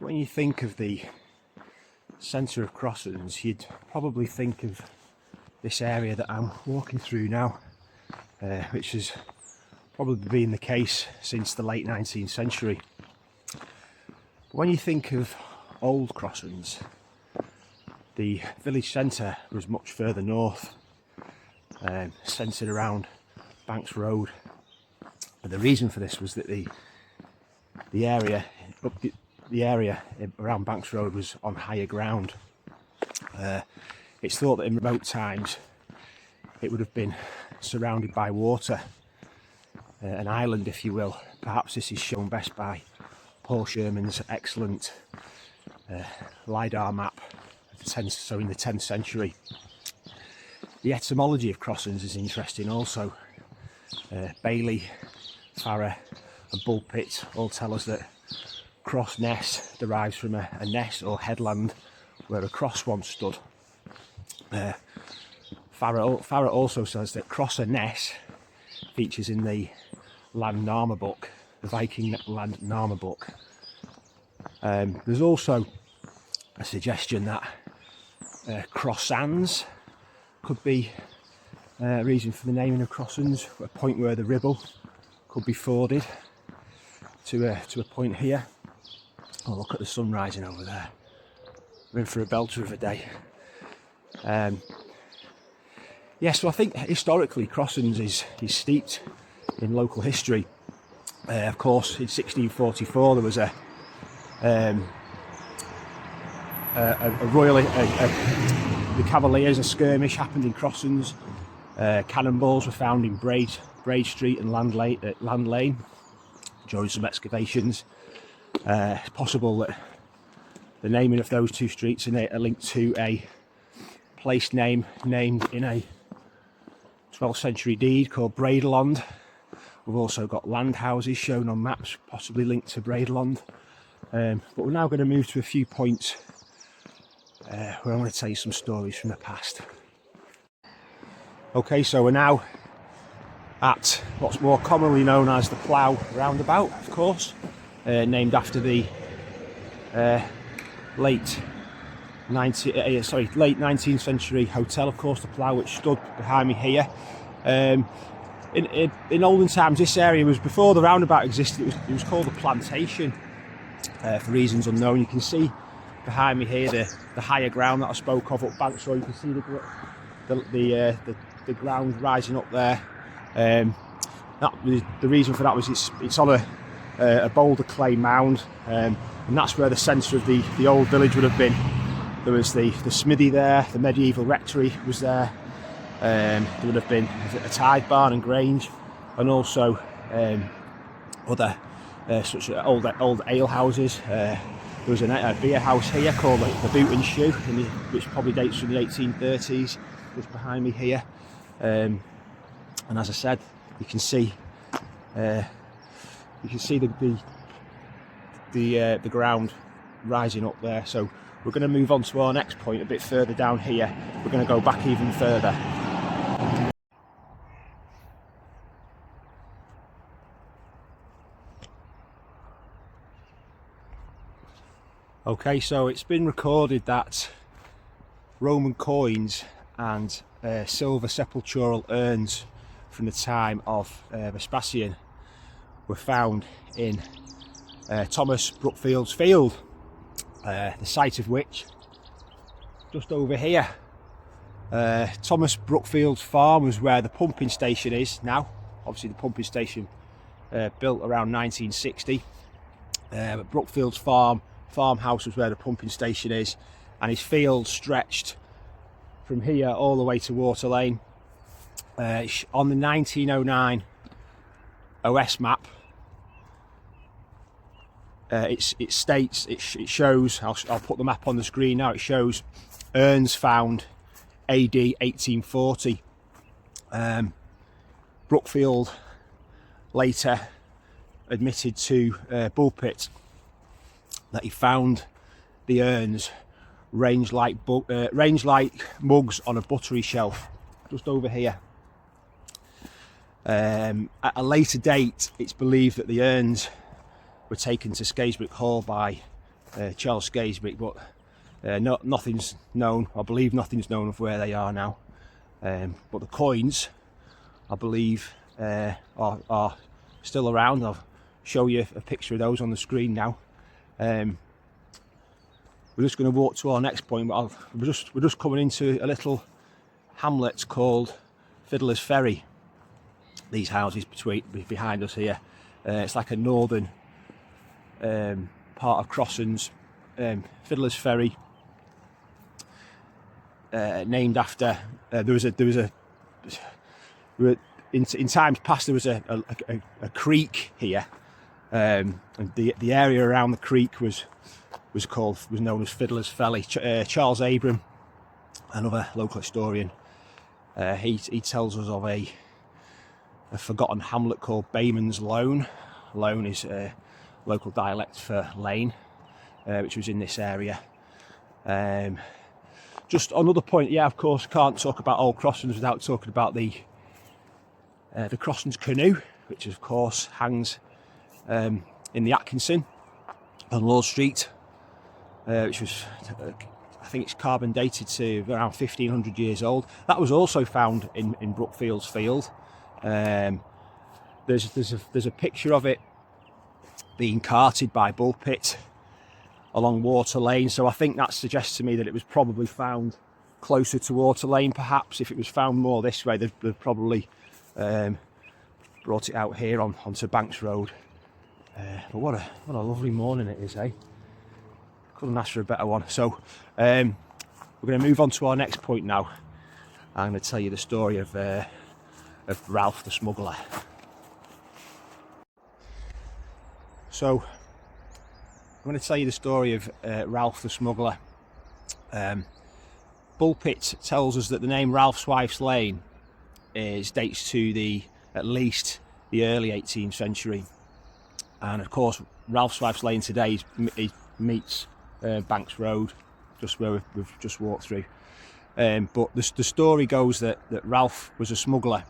When you think of the centre of Crossens, you'd probably think of this area that I'm walking through now, which has probably been the case since the late 19th century. But when you think of old Crossens, the village centre was much further north, centred around Banks Road. And the reason for this was that the area around Banks Road was on higher ground. It's thought that in remote times it would have been surrounded by water, an island if you will. Perhaps this is shown best by Paul Sherman's excellent LiDAR map of the 10th century. The etymology of Crossens is interesting also. Bailey, Farrer and Bullpit all tell us that Cross Ness derives from a ness or headland where a cross once stood. Farrer also says that Crosser Ness features in the Landnama book, the Viking Landnama book. There's also a suggestion that Crossens could be a reason for the naming of Crossens, a point where the Ribble could be forded to a point here. Oh, look at the sun rising over there. We're in for a belter of a day. So I think historically Crossens is steeped in local history. Of course, in 1644 there was the Cavaliers, a skirmish happened in Crossens. Cannonballs were found in Braid Street and Land Lane during some excavations. It's possible that the naming of those two streets are linked to a place name named in a 12th century deed called Braidlond. We've also got land houses shown on maps, possibly linked to Braidlond. But we're now going to move to a few points where I want to tell you some stories from the past. Okay, so we're now at what's more commonly known as the Plow Roundabout, of course, named after the late 19th century hotel, of course, the Plow, which stood behind me here. In olden times, this area was, before the roundabout existed, it was called a plantation, for reasons unknown. You can see behind me here the higher ground that I spoke of up Banks Road. You can see the ground rising up there. The reason for that was it's on a boulder clay mound, and that's where the centre of the old village would have been. There was the smithy there, the medieval rectory was there. There would have been a tide barn and grange, and also other such old ale houses. There was a beer house here called the Boot and Shoe, which probably dates from the 1830s, just behind me here. And as I said, you can see the ground rising up there. So we're going to move on to our next point a bit further down here. We're going to go back even further. Okay, so it's been recorded that Roman coins and silver sepultural urns from the time of Vespasian were found in Thomas Brookfield's field, the site of which just over here. Thomas Brookfield's farm was where the pumping station is now. Obviously the pumping station built around 1960, but Brookfield's farmhouse was where the pumping station is, and his field stretched from here all the way to Water Lane. On the 1909 OS map, it shows, I'll put the map on the screen now, it shows urns found AD 1840. Brookfield later admitted to Bullpit that he found the urns ranged like mugs on a buttery shelf just over here. At a later date, it's believed that the urns were taken to Skaysbrook Hall by Charles Scarisbrick, but nothing's known. I believe nothing's known of where they are now. But the coins, I believe, are still around. I'll show you a picture of those on the screen now. We're just going to walk to our next point, but we're just coming into a little hamlet called Fiddlers Ferry. These houses behind us here, it's like a northern part of Crossens. Fiddlers Ferry, named after in times past there was a creek here, and the area around the creek was known as Fiddlers Ferry. Charles Abram, another local historian, he tells us of a forgotten hamlet called Bayman's Lone. Lone is a local dialect for lane, which was in this area. Just another point, yeah, of course, can't talk about Old Crossens without talking about the Crossens canoe, which of course hangs in the Atkinson on Lord Street, which was, I think it's carbon dated to around 1500 years old. That was also found in Brookfields Field. There's a picture of it being carted by Bullpit along Water Lane, so I think that suggests to me that it was probably found closer to Water Lane. Perhaps if it was found more this way, they've probably brought it out here onto Banks Road. But what a lovely morning it is, eh? Couldn't ask for a better one. So we're going to move on to our next point now. I'm going to tell you the story of Ralph the Smuggler. So I'm going to tell you the story of Ralph the Smuggler. Bullpit tells us that the name Ralph's Wife's Lane dates to at least the early 18th century, and of course Ralph's Wife's Lane today meets Banks Road, just where we've just walked through. But the story goes that Ralph was a smuggler,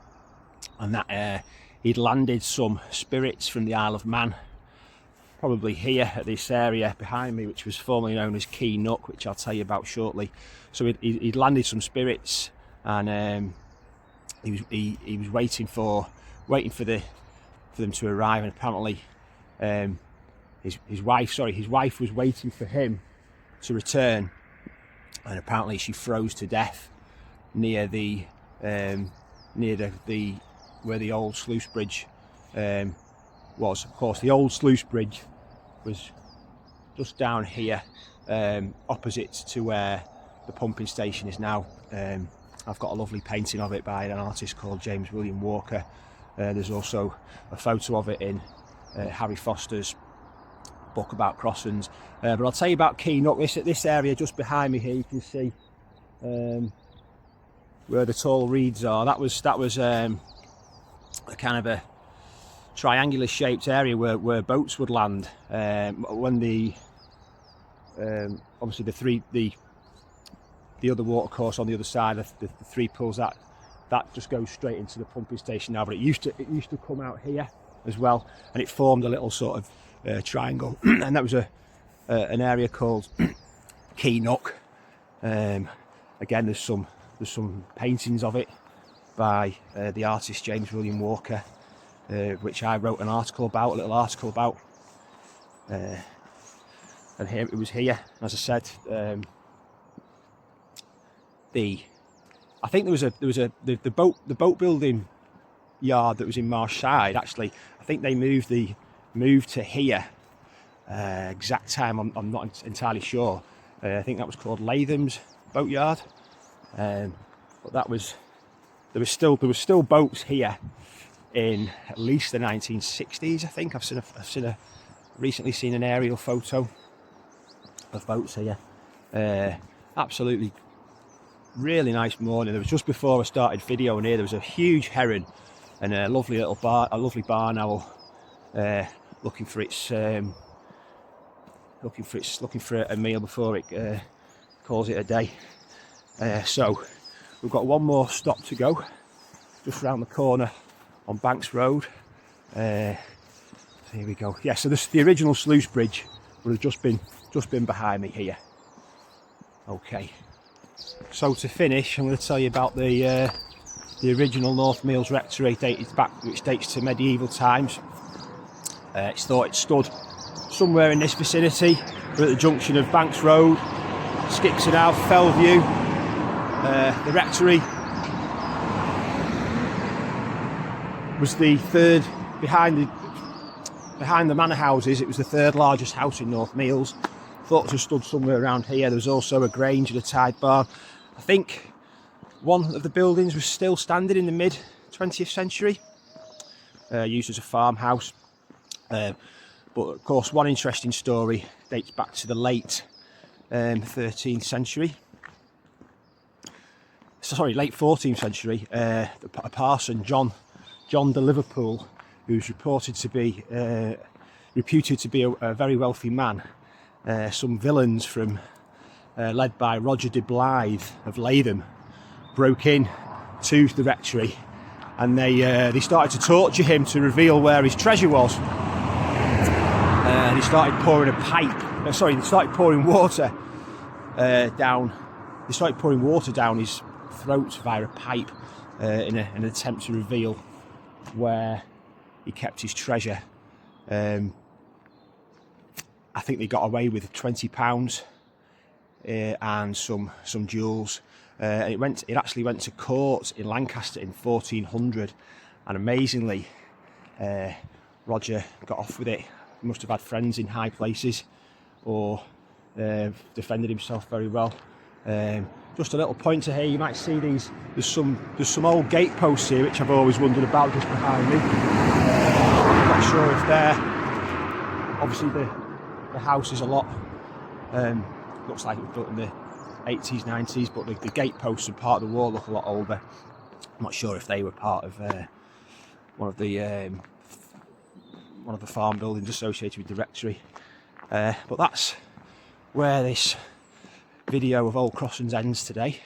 and that he'd landed some spirits from the Isle of Man, probably here at this area behind me, which was formerly known as Key Nook, which I'll tell you about shortly. So he'd landed some spirits, and he was waiting for them to arrive, and apparently his wife was waiting for him to return, and apparently she froze to death near the where the old sluice bridge was. Of course, the old sluice bridge was just down here, opposite to where the pumping station is now. I've got a lovely painting of it by an artist called James William Walker. There's also a photo of it in Harry Foster's book about Crossens. But I'll tell you about Key Nook. This area just behind me here, you can see where the tall reeds are. That was a kind of a triangular shaped area where boats would land when obviously the other watercourse on the other side of the three pools, that just goes straight into the pumping station now, but it used to come out here as well, and it formed a little sort of triangle, and that was an area called Key Nook. Again, there's some paintings of it by the artist James William Walker, which I wrote a little article about, and here it was here, as I said. I think the boat building yard that was in Marshside. Actually, I think they moved to here. Exact time I'm not entirely sure. I think that was called Latham's Boatyard. But there was still boats here in at least the 1960s. I think I've recently seen an aerial photo of boats here. Absolutely really nice morning. There was just before I started videoing here, there was a huge heron and a lovely barn owl looking for a meal before it calls it a day. So we've got one more stop to go, just round the corner on Banks Road. Here we go. Yeah, so this the original sluice bridge would have just been behind me here. Okay, so to finish, I'm going to tell you about the original North Meals Rectory, which dates to medieval times. It's thought it stood somewhere in this vicinity. We're at the junction of Banks Road, Skipton Ave, Fellview. The Rectory was the third behind the manor houses. It was the third largest house in North Meals. Thought to have stood somewhere around here. There was also a grange and a tide barn. I think one of the buildings was still standing in the mid 20th century, used as a farmhouse. But of course, one interesting story dates back to the late 13th century. Sorry, late 14th century. A parson, John de Liverpool, who's reputed to be a very wealthy man. Some villains led by Roger de Blythe of Latham broke in to the Rectory, and they started to torture him to reveal where his treasure was. They started pouring water down. They started pouring water down his throat via a pipe in an attempt to reveal where he kept his treasure. I think they got away with £20 and some jewels. It actually went to court in Lancaster in 1400, and amazingly, Roger got off with it. He must have had friends in high places, or defended himself very well. Just a little pointer here. You might see these. There's some old gate posts here, which I've always wondered about, just behind me. I'm not sure if they're obviously the house is a lot. Looks like it was built in the 80s, 90s, but the gate posts and part of the wall look a lot older. I'm not sure if they were part of one of the farm buildings associated with the Rectory. But that's where this video of Old Crossens ends today.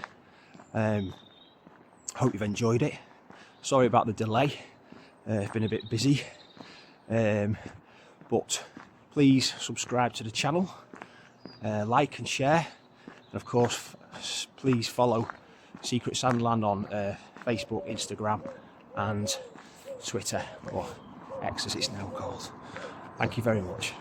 Hope you've enjoyed it. Sorry about the delay. It's been a bit busy, but please subscribe to the channel, like and share, and of course please follow Secret Sandland on Facebook, Instagram and Twitter, or X as it's now called. Thank you very much.